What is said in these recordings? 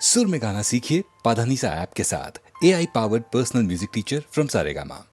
सुर में गाना सीखिए पाधानीसा ऐप के साथ। AI powered personal music teacher from Saregama.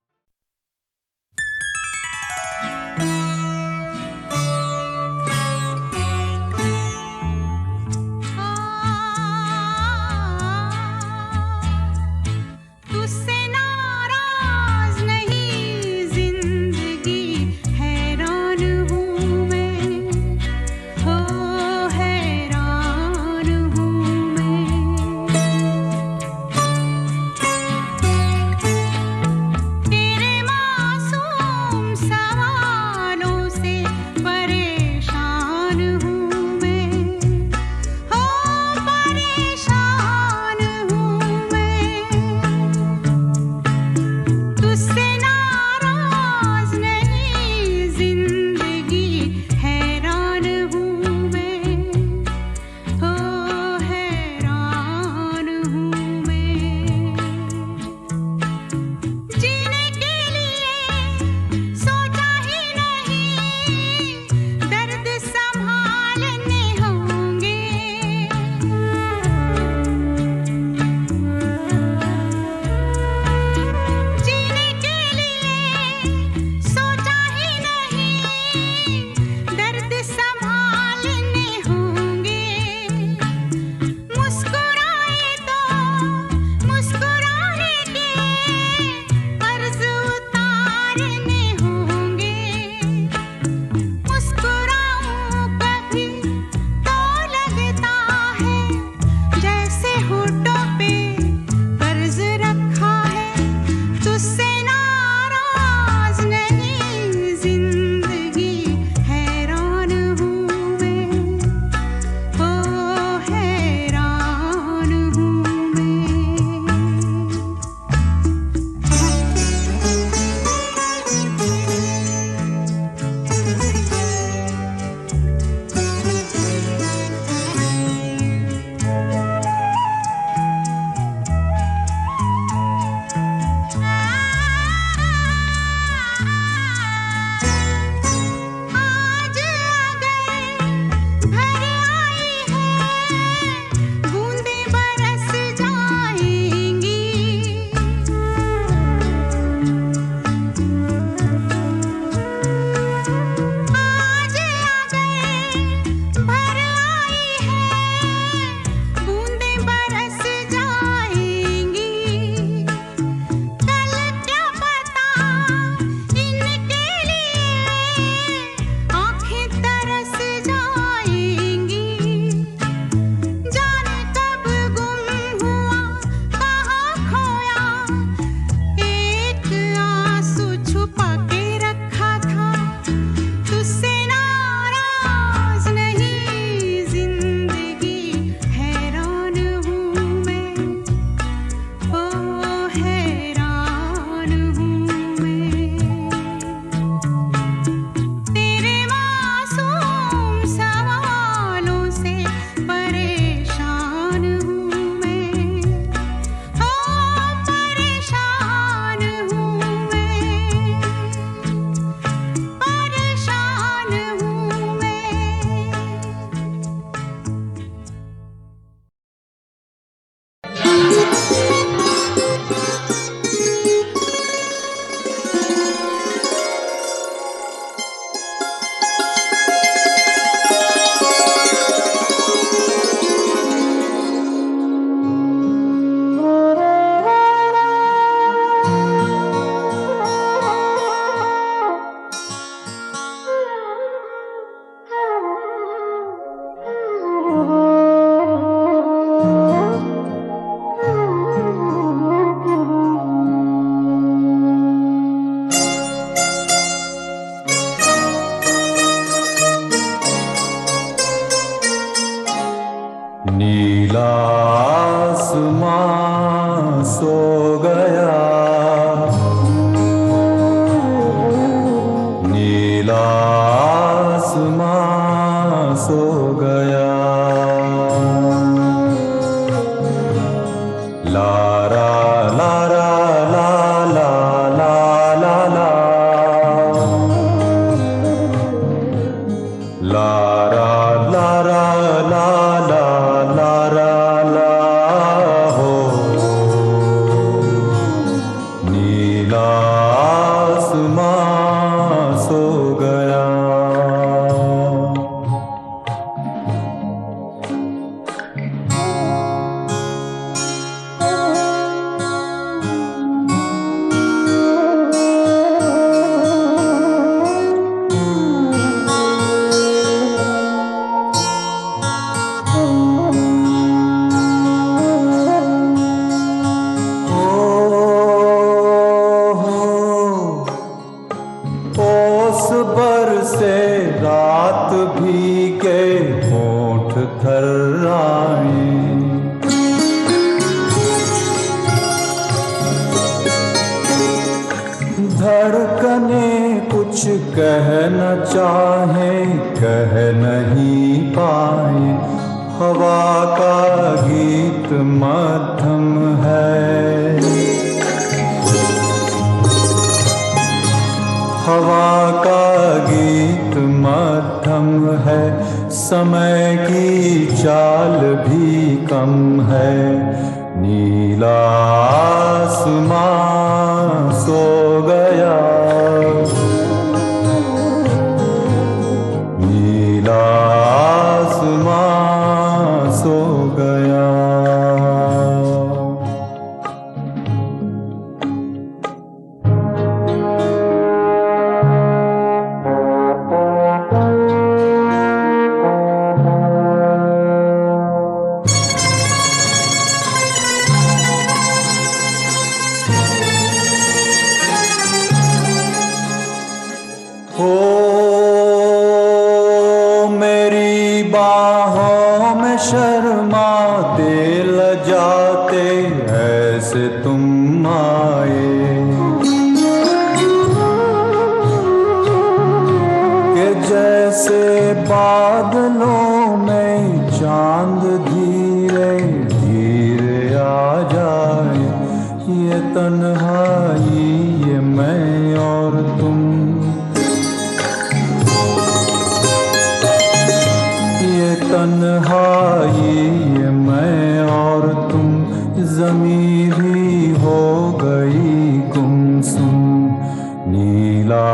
नीला आसमां सो गया, नीला आसमां सो गया। लारा लारा ला ला ला ला ला, लारा लारा ला ला लारा ला। कह न चाहे कह नहीं पाए, हवा का गीत मध्यम है। हवा का गीत मध्यम है, समय की चाल भी कम है। नीला आसमां सो गया, नीला आसमां सो गया। हो मेरी बाहों में शर्माते लजाते ऐसे तुम आए, कि जैसे बादलों में चांद धीरे धीरे आ जाए। ये तन्हाई ये मैं और तुम, ये तन्हाई ये मैं और तुम, ज़मीं भी हो गई गुमसुम। नीला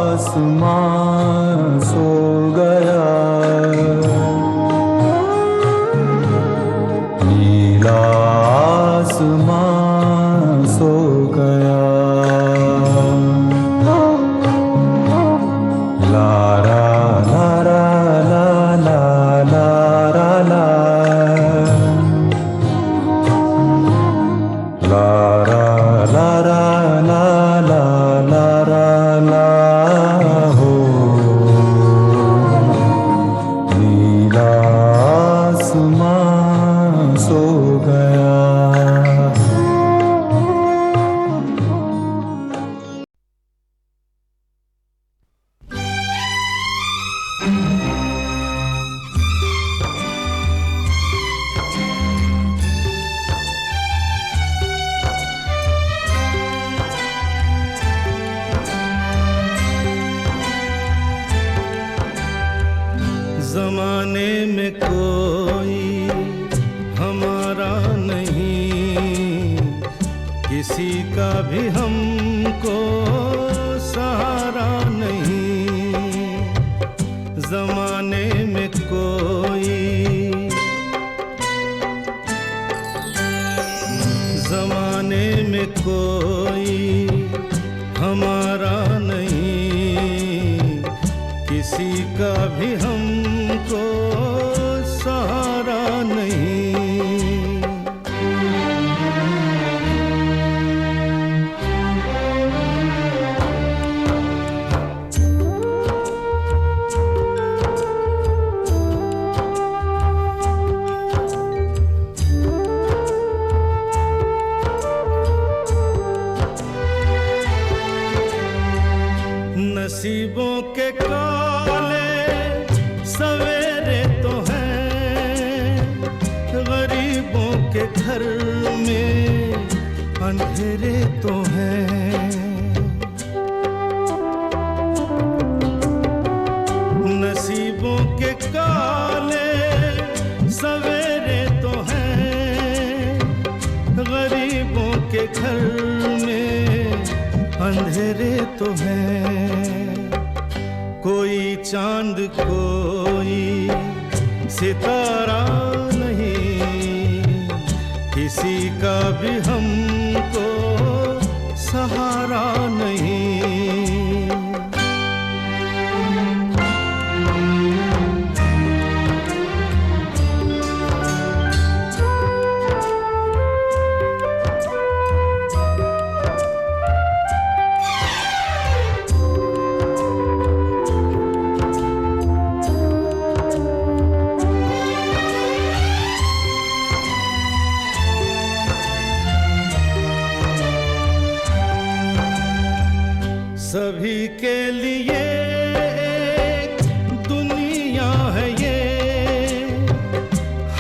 आसमां सो गया, नीला आसमां सो गया। लारा लारा ला ला ला ला, लारा लारा ला ला ला हो। नीला आसमां सो गया। ज़माने में कोई हमारा नहीं, किसी का भी हमको सहारा नहीं। ज़माने में कोई, ज़माने में कोई हमारा नहीं, किसी का भी हमको सहारा नहीं। नसीबों के काले सवेरे तो हैं, गरीबों के घर में अंधेरे तो हैं। नसीबों के काले सवेरे तो हैं, गरीबों के घर में अंधेरे तो हैं। कोई चांद कोई सितारा नहीं, किसी का भी हमको सहारा नहीं। सभी के लिए एक दुनिया है ये,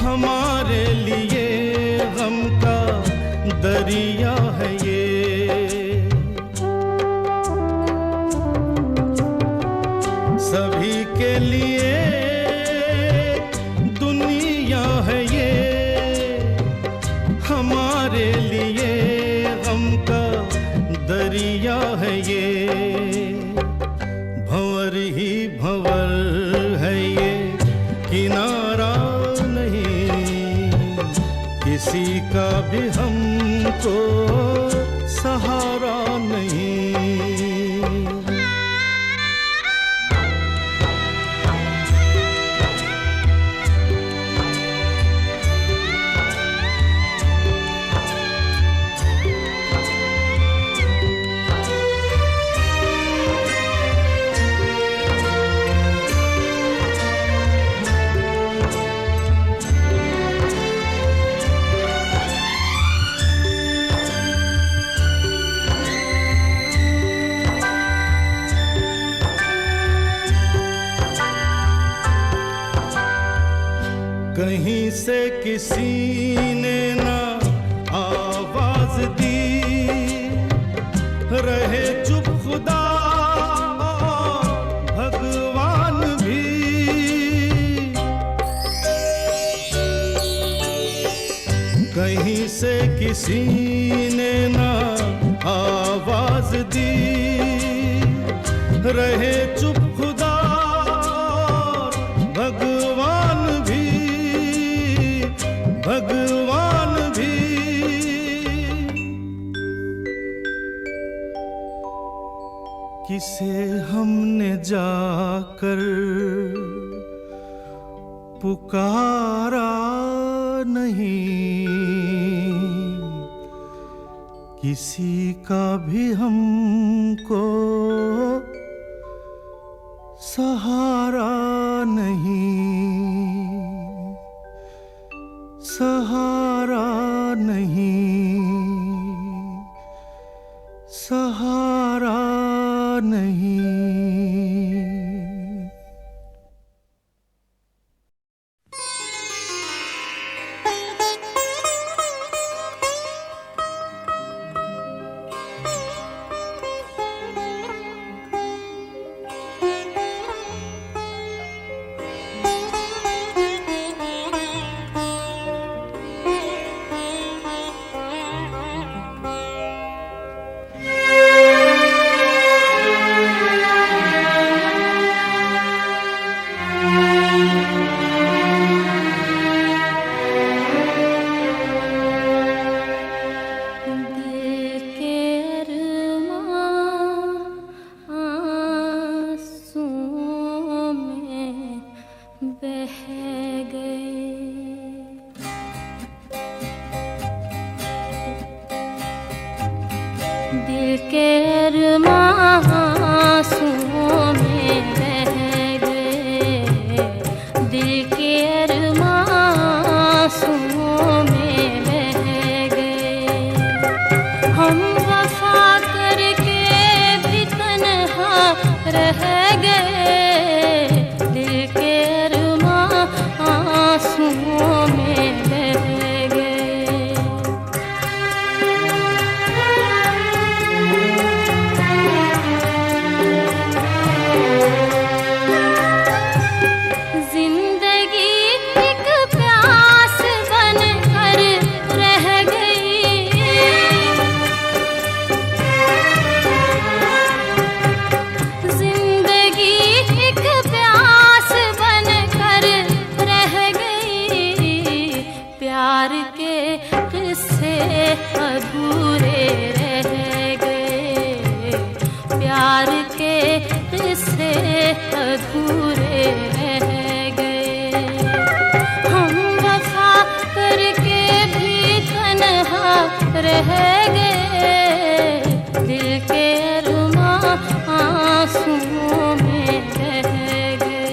हमारे लिए गम का दरिया है ये। सभी के लिए दुनिया है ये, हमारे लिए गम का दरिया है ये। भंवर ही भंवर है ये, किनारा नहीं, किसी का भी हमको सहारा नहीं। कहीं से किसी ने ना आवाज दी, रहे चुप खुदा भगवान भी। कहीं से किसी ने ना आवाज दी, रहे चुप खुदा भगवान भी, भगवान भी। किसे हमने जाकर पुकारा नहीं, किसी का भी हमको सहारा नहीं, सहारा नहीं, सहारा नहीं। दिल के अरमां आंसुओं में बह गए, दिल के अरमां आंसुओं में बह गए। हम वफा करके भी तन्हा रह गए, दिल के अरमां आंसुओं में बह गए। प्यार के किस्से अधूरे रह गए, प्यार के किस्से अधूरे रह गए। हम वफा करके भी तन्हा रह गए, दिल के अरमां आंसुओं में बह गए।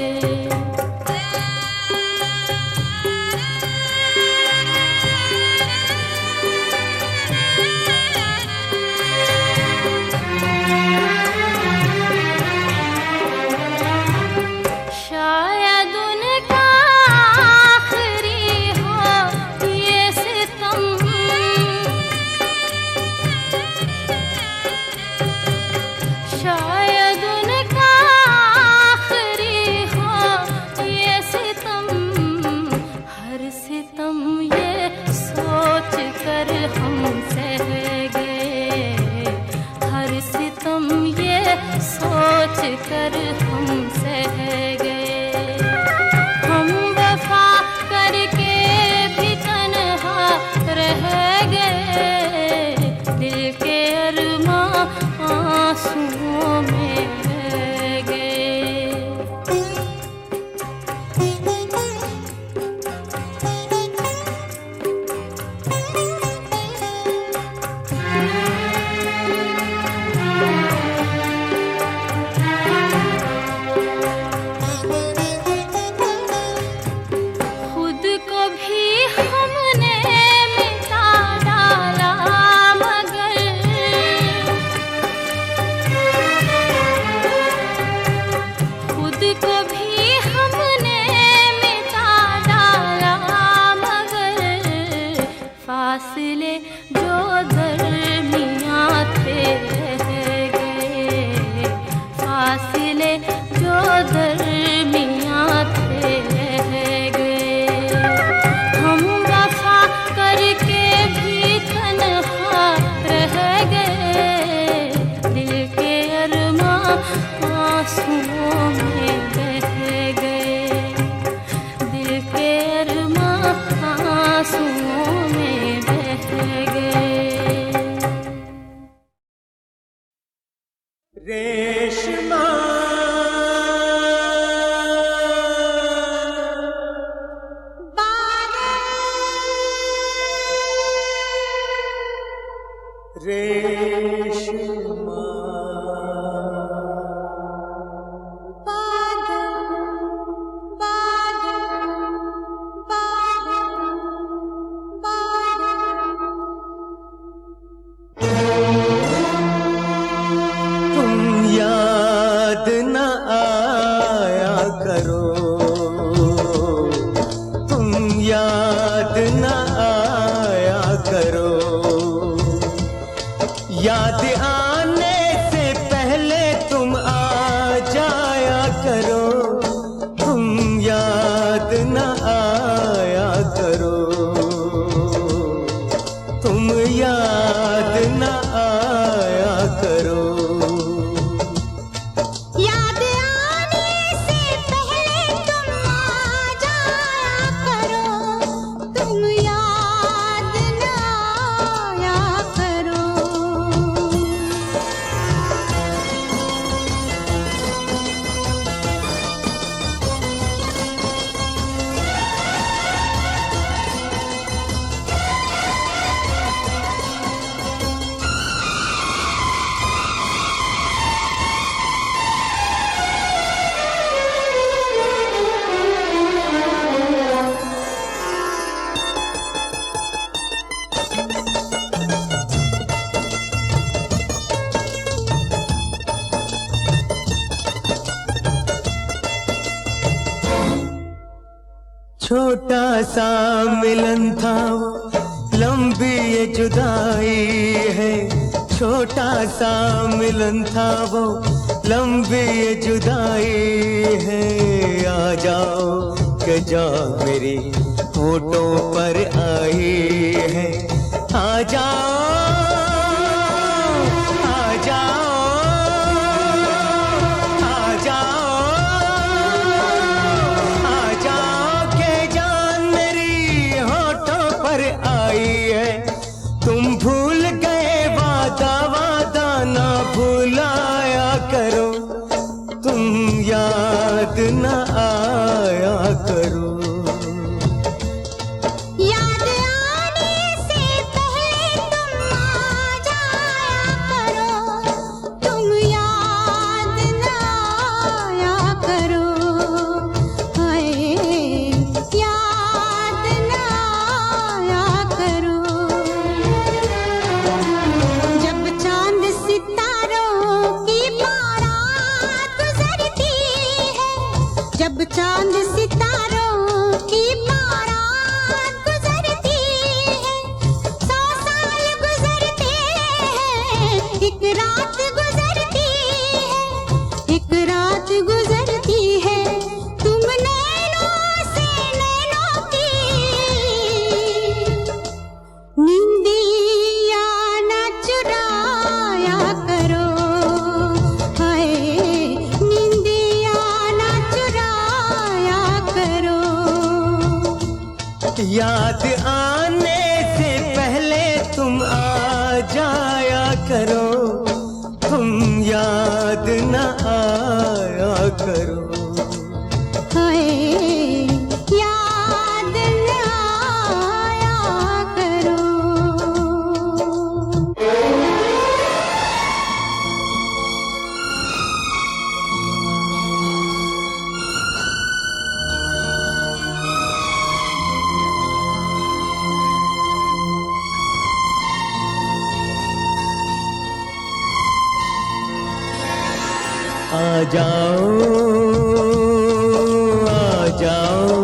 फासले जो दरमियाँ थे रह गए, फासले जो दरमियाँ थे रह गए। हम वफा करके भी तन्हा रह गए, दिल के अरमां आंसुओं में बह गए, दिल के अरमां आंसुओं में बह गए। रेशमा रेशमा तुम याद न आया करो, तुम याद न आया करो, याद आने से पहले तुम आ जाया करो, तुम याद न आया करो, तुम याद न आया करो। याद आने से पहले तुम आ जाया करो, तुम याद न आया करो। छोटा सा मिलन था वो, लंबी ये जुदाई है, छोटा सा मिलन था वो, लंबी ये जुदाई है। आ जाओ के जाओ मेरी होठों पर आई है, आ जाओ आ जाओ आ जाओ आ जाओ के जान मेरी होठों पर आई है। तुम भूल गए वादा वादा ना भुलाया करो, तुम याद न आया करो। याद आने से पहले तुम आ जाया करो, तुम याद न आया करो। हाय याद न आया करो। जब चांद सितारों की बारात गुजरती है, जब चांद सितारों की बारात गुजरती है, 100 साल गुजरते हैं, एक रात गुजरती है, एक रात गुजरती है। तुम नैनों से नैनों की निंदिया न चुराया करो, हाय निंदिया न चुराया करो। याद आने से पहले तुम आ जाया करो, तुम याद न आया करो। हाय याद न आया करो। आ जाओ आ जाओ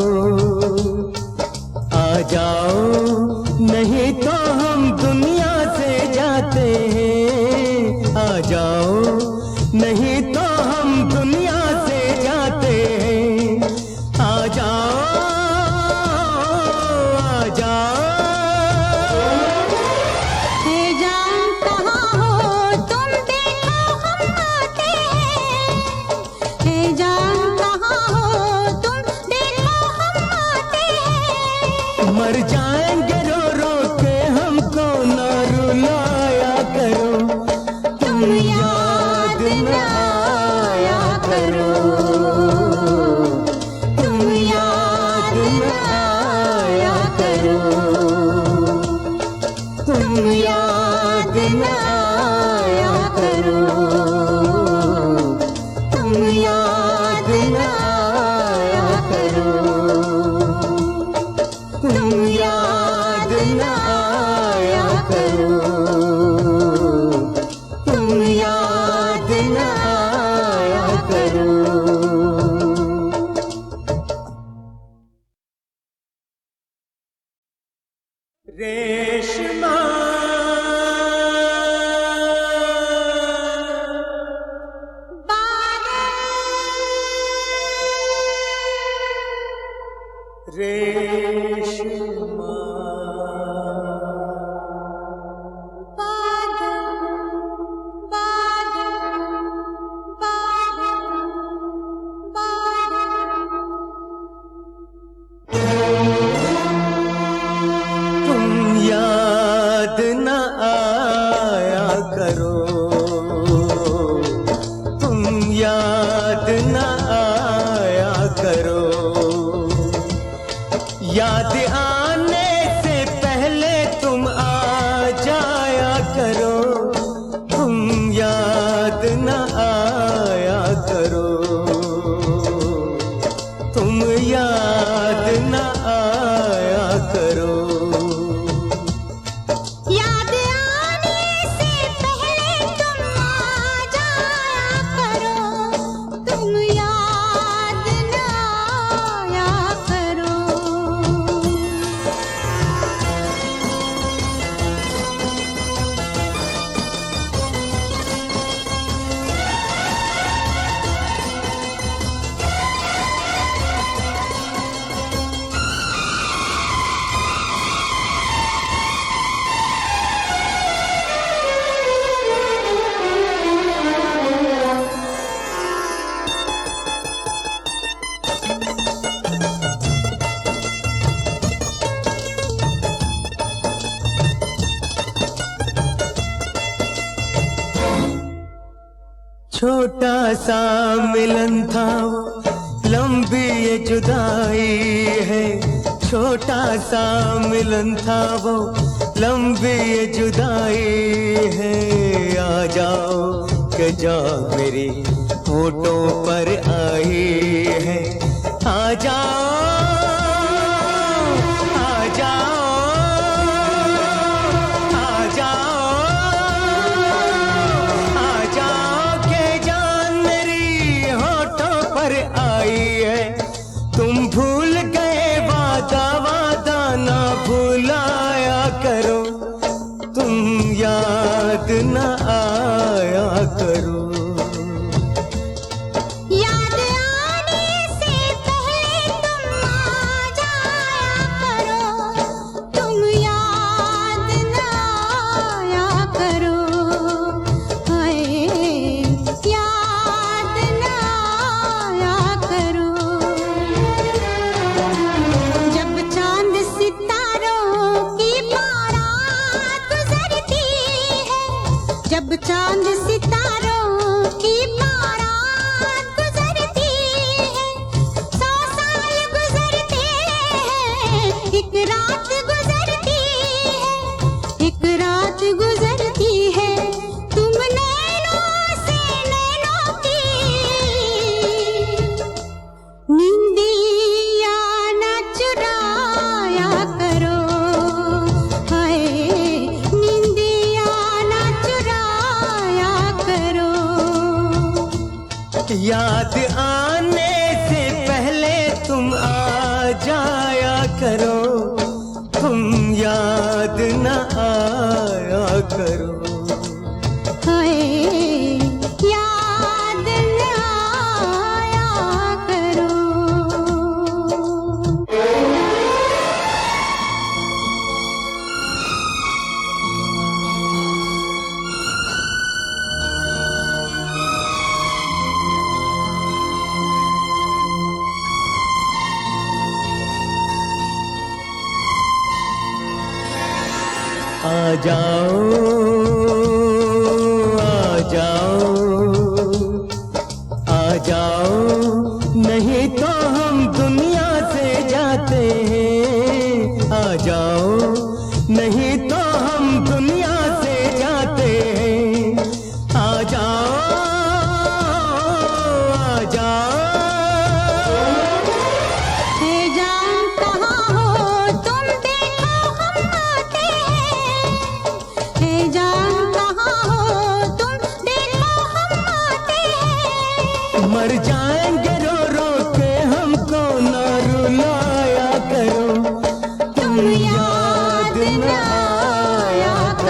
आ जाओ, नहीं तो न आया करो, तुम याद न आया करो, तुम याद न आया करो, तुम याद न आया करो। रेशमा रेशमा तुम याद न आया करो, तुम याद न आया करो, याद आने से पहले तुम आ जाया करो, तुम याद न आया करो, तुम याद न आया करो। याद आने से पहले तुम आ जाया करो, तुम याद न आया करो। छोटा सा मिलन था वो, लंबी ये जुदाई है, छोटा सा मिलन था वो, लंबी ये जुदाई है। आ जाओ के जाओ मेरी होठों पर आई है, आ जाओ आ जाओ आ जाओ आ जाओ के जान मेरी होठों पर आई है। तुम भूल गए वादा वादा ना भुलाया करो, तुम याद न आया करो। याद आने से पहले तुम आ जाया करो, तुम याद न आया करो। हाय याद न आया करो। जब चांद सितारों की बारात गुजरती है, जब चांद सितारों की बारात गुजरती है, 100 साल गुजरते हैं, एक रात गुजरती है, एक रात गुजरती है। तुम नैनों से नैनों की निंदिया न चुराया करो, हाय निंदिया न चुराया करो। याद आने से पहले तुम आ जाया करो, तुम याद न आया करो। हाय याद न आया करो। आ जाओ आ जाओ आ जाओ, नहीं तो हम दुनिया से जाते हैं। आ जाओ नहीं तो हम दुनिया से जाते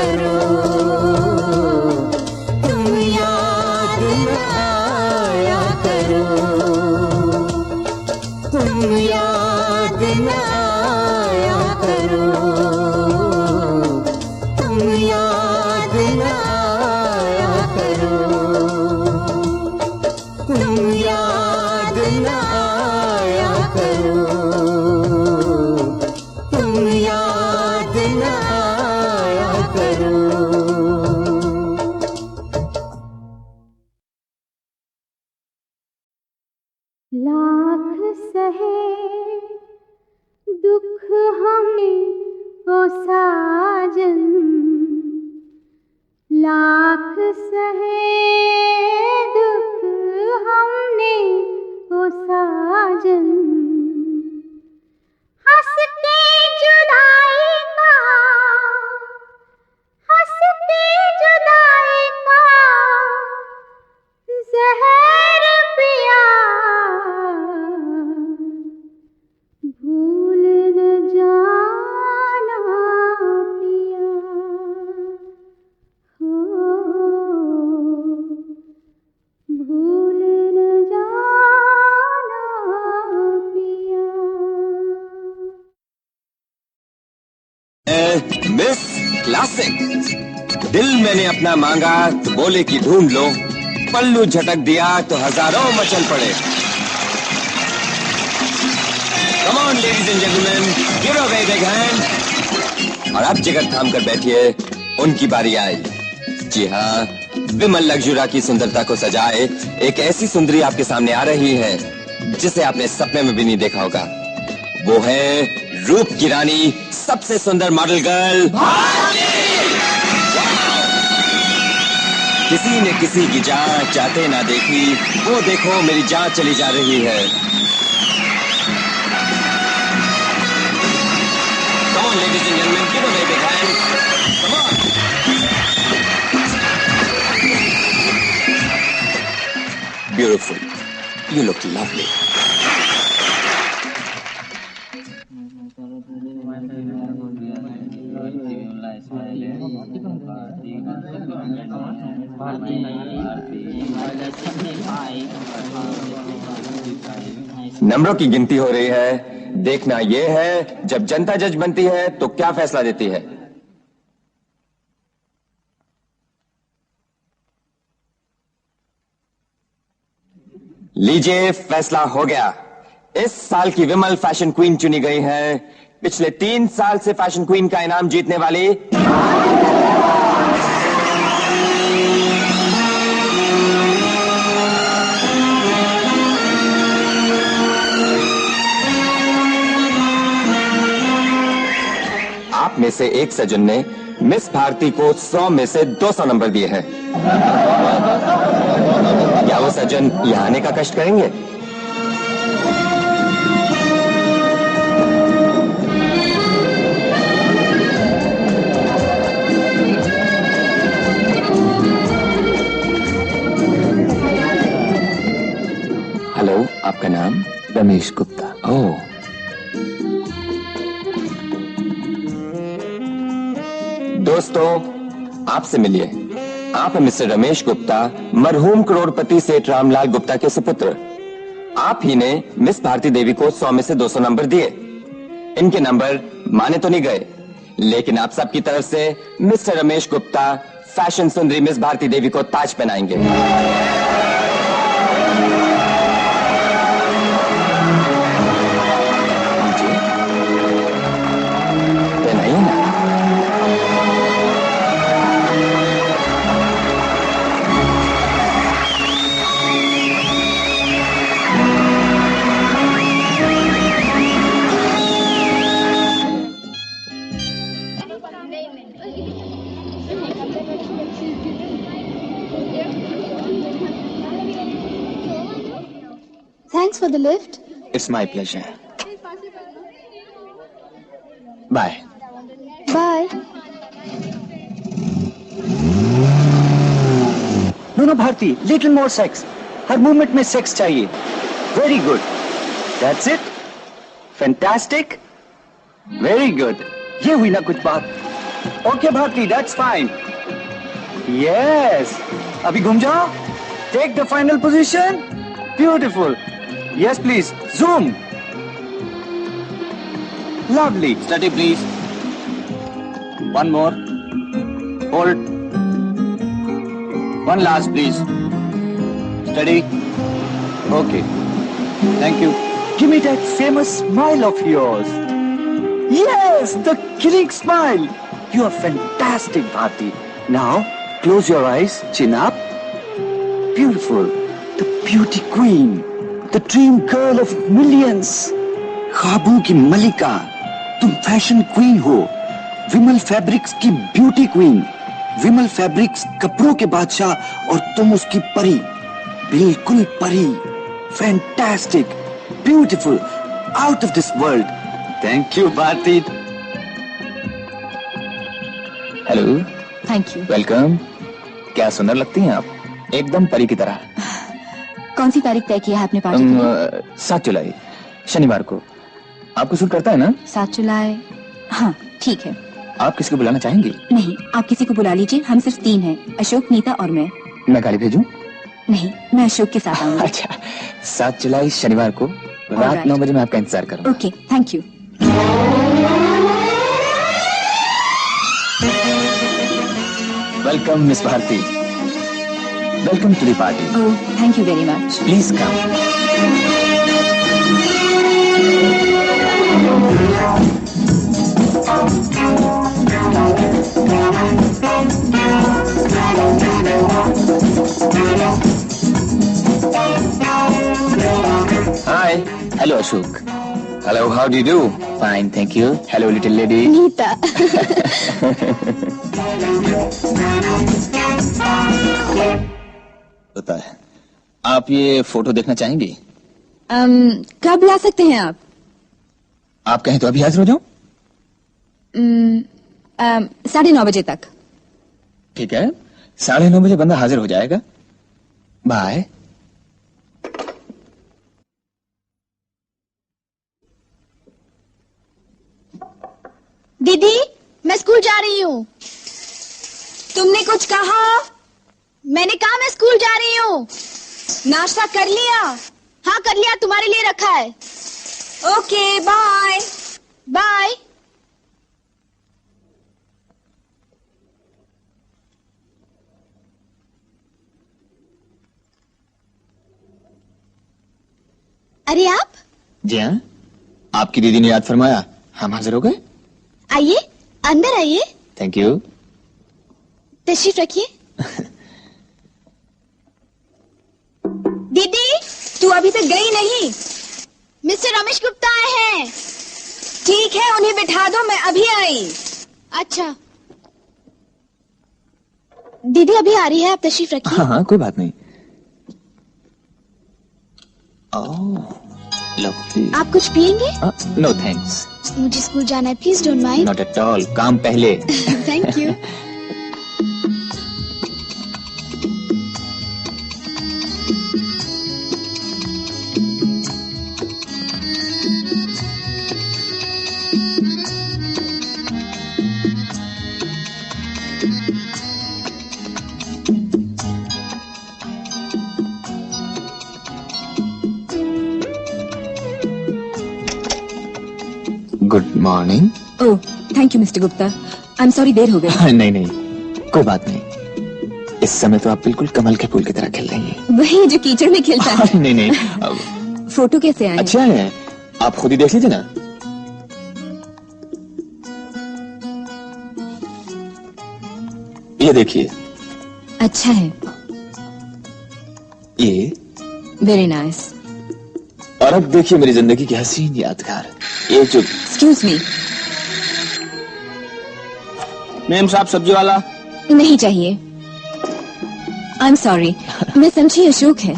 करो, तुम याद न आया करो, तुम याद न आया करो, तुम याद न आया करो, तुम याद न आया करो, तुम याद न आया करो। लाख सहे दुख हमें ओ साजन, लाख सहे दुख हमने ओ साजन, हंस के जुदाई का, हंस के जुदाई का जहर पिया, भूल न जाना पिया, हो भूल न जाना पिया। मिस क्लासिक, दिल मैंने अपना मांगा तो बोले कि ढूंढ लो, पल्लू झटक दिया तो हजारों मचल पड़े। Come on ladies and gentlemen, give a big hand। और अब जिगर थाम कर बैठिए, उनकी बारी आई। जी हाँ, विमल लग्जुरा की सुंदरता को सजाए एक ऐसी सुंदरी आपके सामने आ रही है जिसे आपने सपने में भी नहीं देखा होगा। वो है रूप की रानी, सबसे सुंदर मॉडल गर्ल किसी ने किसी की जान चाहते ना देखी, वो देखो मेरी जान चली जा रही है। Come on ladies and gentlemen, give a big hand। Come on। Beautiful, you look lovely। नंबरों की गिनती हो रही है, देखना यह है जब जनता जज बनती है तो क्या फैसला देती है। लीजिए, फैसला हो गया। इस साल की विमल फैशन क्वीन चुनी गई है, पिछले 3 साल से फैशन क्वीन का इनाम जीतने वाली आप में से एक सज्जन ने मिस भारती को 100 में से 200 नंबर दिए हैं। क्या वो सज्जन यहाँ आने का कष्ट करेंगे? हेलो, आपका नाम? रमेश गुप्ता। ओह, दोस्तों आपसे मिलिए, आप हैं मिस्टर रमेश गुप्ता, मरहूम करोड़पति सेठ रामलाल गुप्ता के सुपुत्र। आप ही ने मिस भारती देवी को 100 में से 200 नंबर दिए। इनके नंबर माने तो नहीं गए, लेकिन आप सबकी तरफ से मिस्टर रमेश गुप्ता फैशन सुंदरी मिस भारती देवी को ताज पहनाएंगे। पहनाइए ना। Thanks for the lift. It's my pleasure. Bye. Bye. No, Bharti, little more sex. Her movement में सेक्स चाहिए. Very good. That's it. Fantastic. Very good. ये हुई ना कुछ बात. Okay, Bharti, that's fine. Yes. Abhi ghum jao. Take the final position. Beautiful. Yes, please. Zoom. Lovely. Steady, please. One more. Hold. One last, please. Steady. Okay. Thank you. Give me that famous smile of yours. Yes, the killing smile. You are fantastic, Bharti. Now, close your eyes, chin up. Beautiful. The beauty queen. The dream girl of millions. ख्वाबों की मलिका. तुम fashion queen हो. विमल fabrics की beauty queen. विमल fabrics कपड़ों के बादशाह और तुम उसकी परी. बिल्कुल परी. Fantastic. Beautiful. Out of this world. Thank you, Bharti. Hello, thank you. Welcome. क्या सुंदर लगती हैं आप, एकदम परी की तरह। कौन सी तारीख तय की है आपने पार्टी के लिए? 7 जुलाई शनिवार को। आपको सूट करता है ना? 7 जुलाई, हाँ ठीक है। आप किसी को बुलाना चाहेंगी? नहीं, आप किसी को बुला लीजिए, हम सिर्फ 3 हैं, अशोक, नीता और मैं। मैं गाड़ी भेजूं? नहीं, मैं अशोक के साथ आऊंगी। अच्छा, 7 जुलाई शनिवार को रात 9 बजे मैं आपका इंतजार करूंगा। Okay, thank you. Welcome miss Bharati. Welcome to the party. Oh, thank you very much. Please come. Hi, hello Ashok. Hello, how do you do? Fine, thank you. Hello little lady. Nita. होता है। आप ये फोटो देखना चाहेंगी? कब ला सकते हैं आप? आप कहें तो अभी हाजिर हो जाऊं? 9:30 बजे तक। ठीक है, 9:30 बजे बंदा हाजिर हो जाएगा। बाय। दीदी, मैं स्कूल जा रही हूँ। तुमने कुछ कहा? मैंने कहा मैं स्कूल जा रही हूँ। नाश्ता कर लिया? हाँ कर लिया, तुम्हारे लिए रखा है। Okay, bye. बाय। अरे आप? जी हाँ, आपकी दीदी ने याद फरमाया, हम हाजिर हो गए। आइए, अंदर आइए। Thank you. तशरीफ रखिए। दीदी, तू अभी तक गई नहीं? मिस्टर रमेश गुप्ता आए हैं। ठीक है, उन्हें बिठा दो, मैं अभी आई। अच्छा दीदी अभी आ रही है, आप तशरीफ रखिए। हाँ हाँ, कोई बात नहीं। Oh, lovely. आप कुछ पियेंगे? No thanks. मुझे स्कूल जाना है, please don't mind. Not at all, काम पहले। Thank you. Good morning. Oh, thank you mister Gupta. I am sorry, देर हो गई। नहीं नहीं, कोई बात नहीं। इस समय तो आप बिल्कुल कमल के फूल की तरह खिल रही हैं। वही जो कीचड़ में खिलता है। नहीं नहीं। फोटो कैसे आए? अच्छा है, आप खुद ही देख लीजिए ना। ये देखिए। अच्छा है। ये वेरी नाइस। और अब देखिए मेरी जिंदगी की हसीन यादगार, ये जो। Excuse me. मेम साहब सब्जी वाला। नहीं चाहिए। आई एम सॉरी, मैं समझी अशोक है।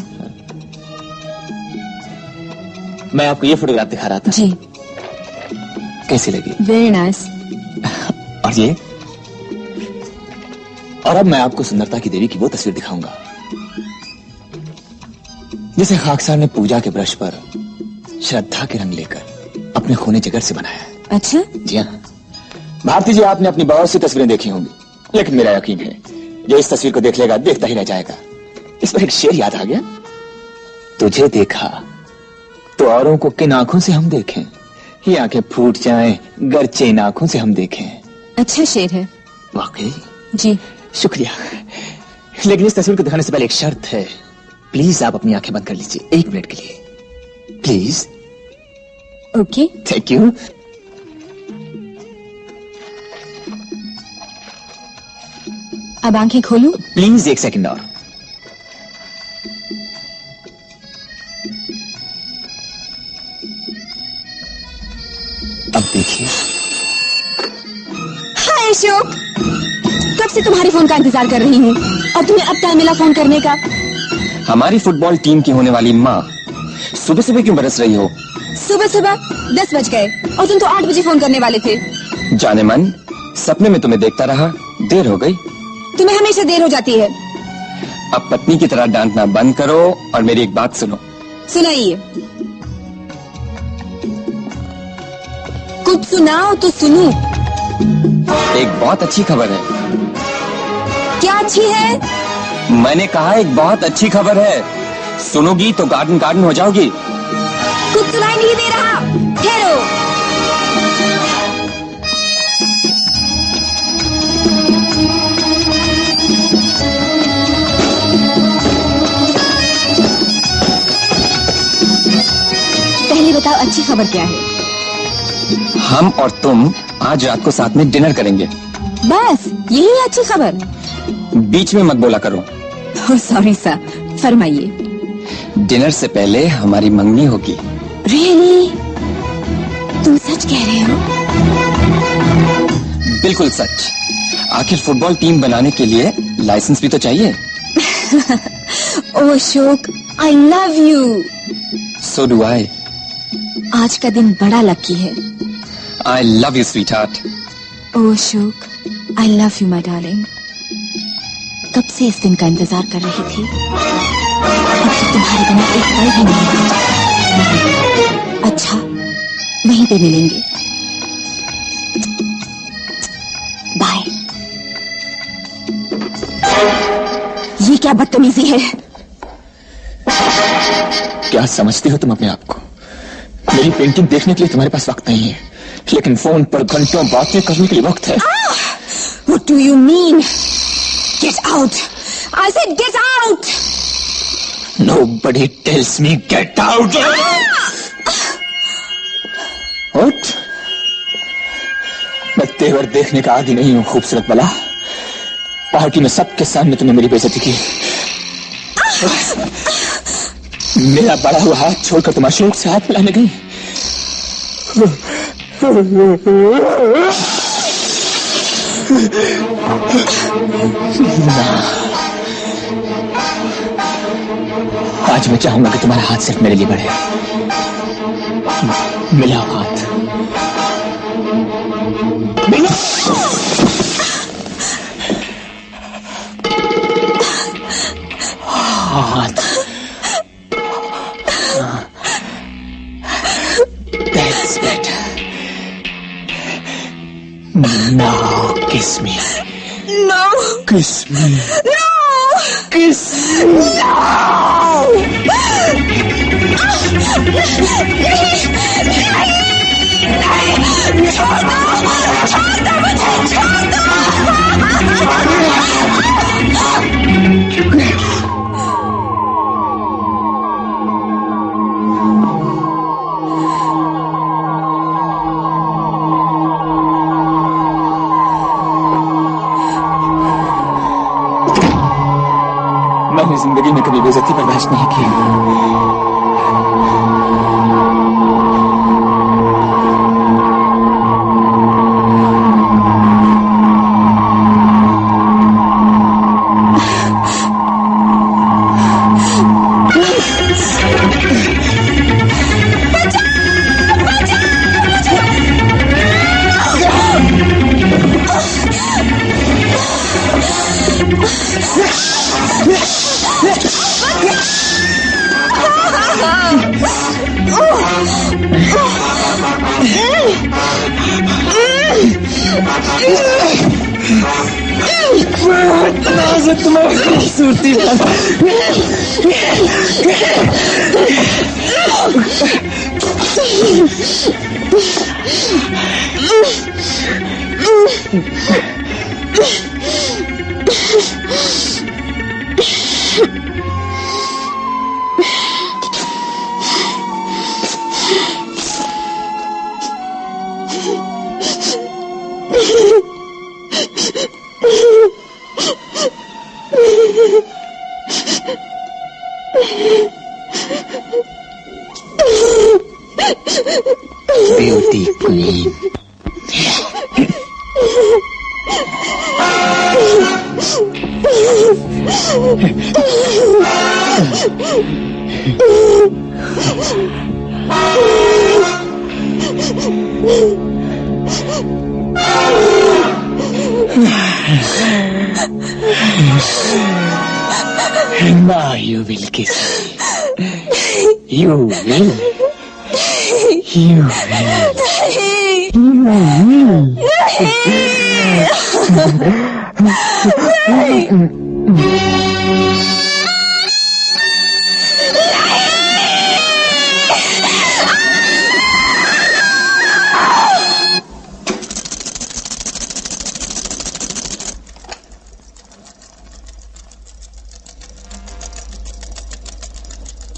मैं आपको ये फोटोग्राफ दिखा रहा था। जी। कैसी लगी? Very nice. और ये? और अब मैं आपको सुंदरता की देवी की वो तस्वीर दिखाऊंगा जिसे खाकसार ने पूजा के ब्रश पर श्रद्धा के रंग लेकर अपने खूने जिगर से बनाया है। अच्छा? जी हाँ। भारती जी, आपने अपनी बहुत सी तस्वीरें देखी होंगी, लेकिन मेरा यकीन है जो इस तस्वीर को देख लेगा देखता ही रह जाएगा। इस पर एक शेर याद आ गया, तुझे देखा तो औरों को किन आंखों से हम देखें, ये आंखें फूट जाएं गरचे इन आंखों से हम देखें। अच्छा शेर है। वाकई जी शुक्रिया, लेकिन इस तस्वीर को दिखाने से पहले एक शर्त है। प्लीज आप अपनी आंखें बंद कर लीजिए 1 मिनट के लिए, प्लीज। ओके। Thank you. अब आंखें खोलूं? प्लीज 1 सेकंड और। अब देखिए। हाय अशोक, कब से तुम्हारे फोन का इंतजार कर रही हूँ और तुम्हें अब टाइम मिला फोन करने का। हमारी फुटबॉल टीम की होने वाली माँ सुबह सुबह क्यों बरस रही हो? सुबह सुबह 10 बज गए और तुम तो 8 बजे फोन करने वाले थे। जाने मन, सपने में तुम्हें देखता रहा, देर हो गई। तुम्हें हमेशा देर हो जाती है। अब पत्नी की तरह डांटना बंद करो और मेरी एक बात सुनो। सुनाइए। कुछ सुनाओ तो सुनूं। एक बहुत अच्छी खबर है। क्या अच्छी है? मैंने कहा एक बहुत अच्छी खबर है, सुनोगी तो गार्डन गार्डन हो जाओगी। कुछ सुनाई नहीं दे रहा, ठहरो। पहले बताओ अच्छी खबर क्या है? हम और तुम आज रात को साथ में डिनर करेंगे। बस यही है अच्छी खबर? बीच में मत बोला करो। सॉरी सर, फरमाइए। डिनर से पहले हमारी मंगनी होगी। रियली? तुम सच कह रहे हो? बिल्कुल सच। आखिर फुटबॉल टीम बनाने के लिए लाइसेंस भी तो चाहिए। Oh Ashok, I love you. So do I. आज का दिन बड़ा लकी है। I love you sweetheart. Oh Ashok, I love you my darling. कब से इस दिन का इंतजार कर रही थी। अब तक तुम्हारे बिना एक पल भी नहीं बीता। अच्छा, वहीं पे मिलेंगे। बाय। ये क्या बदतमीजी है? क्या समझती हो तुम अपने आप को? मेरी पेंटिंग देखने के लिए तुम्हारे पास वक्त नहीं है, लेकिन फोन पर घंटों बातें करने के लिए वक्त है। What do you mean? Get out! I said get out! Nobody tells me get out. What? मैं तेवर देखने का आदी नहीं हूँ खूबसूरत बला। पार्टी में सबके सामने तुमने मेरी बेइज्जती की। मेरा बड़ा हुआ हाथ छोड़कर तुम अशोक से हाथ मिलाने गई। आज मैं चाहूंगा कि तुम्हारा हाथ सिर्फ मेरे लिए बढ़े। मिलाओ हाथ। मिलाओ। हाथ। That's better. Now kiss me. No! Kiss me. No! Kiss me. मैंने जिंदगी में कभी बेइज्जती बर्दाश्त नहीं की। मुझे तुम्हारी खूबसूरती beauty queen. Now you will kiss me. You will. You will.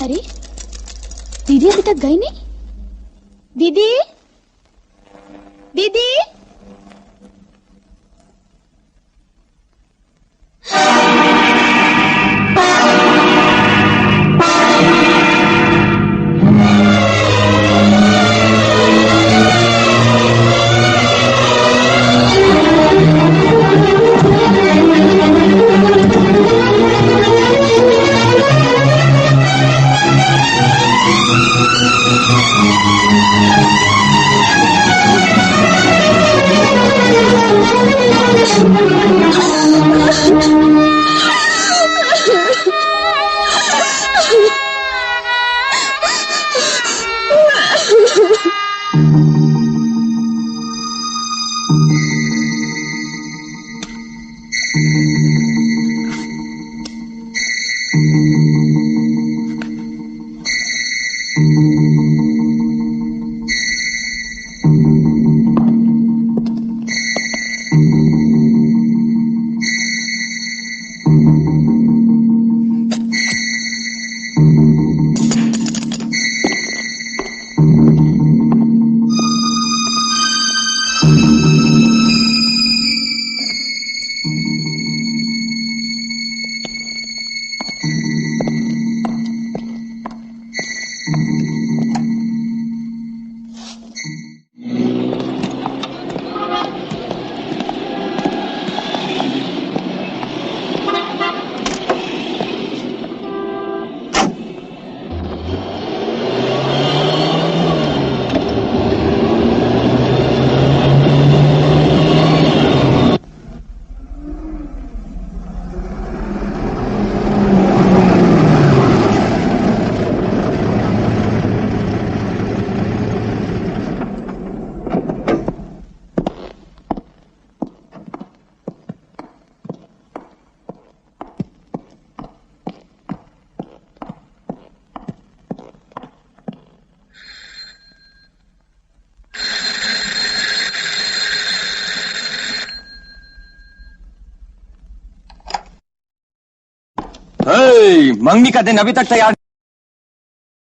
अरे दीदी अभी तक गई नहीं। दीदी दीदी मंगनी का दिन अभी तक तैयार